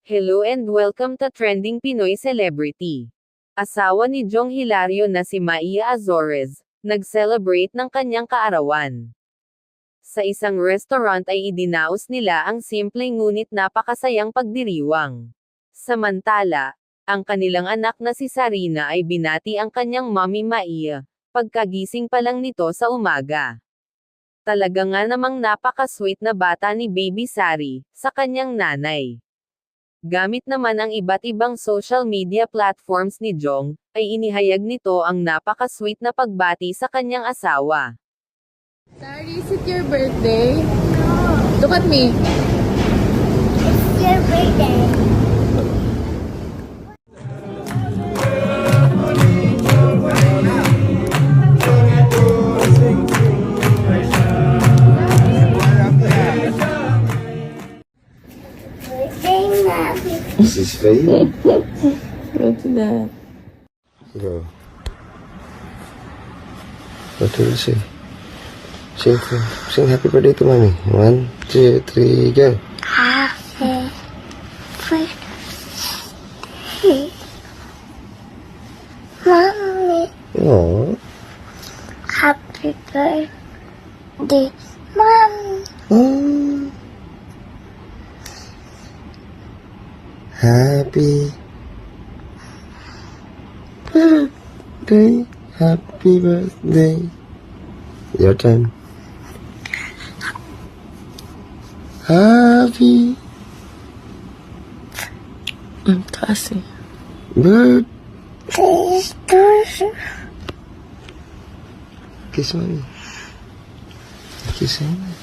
Hello and welcome to Trending Pinoy Celebrity. Asawa ni Jong Hilario na si Maia Azores, nag-celebrate ng kanyang kaarawan. Sa isang restaurant ay idinaos nila ang simpleng ngunit napakasayang pagdiriwang. Samantala, ang kanilang anak na si Sarina ay binati ang kanyang mommy Maia, pagkagising pa lang nito sa umaga. Talaga nga namang napaka-sweet na bata ni Baby Sari, sa kanyang nanay. Gamit naman ang iba't ibang social media platforms ni Jong, ay inihayag nito ang napaka-sweet na pagbati sa kanyang asawa. Sari, is it your birthday? Look at me. It's your birthday. Birthday, Mommy. This is for you. Go to that. Go. What do you say? Sing happy birthday to mommy. 1, 2, 3, go. Happy birthday, Mommy. Oh. Happy birthday, Mommy. Oh. Happy birthday. Happy birthday. Your turn. Happy Kasi. birthday. Please do. Kiss mommy. Kiss mommy.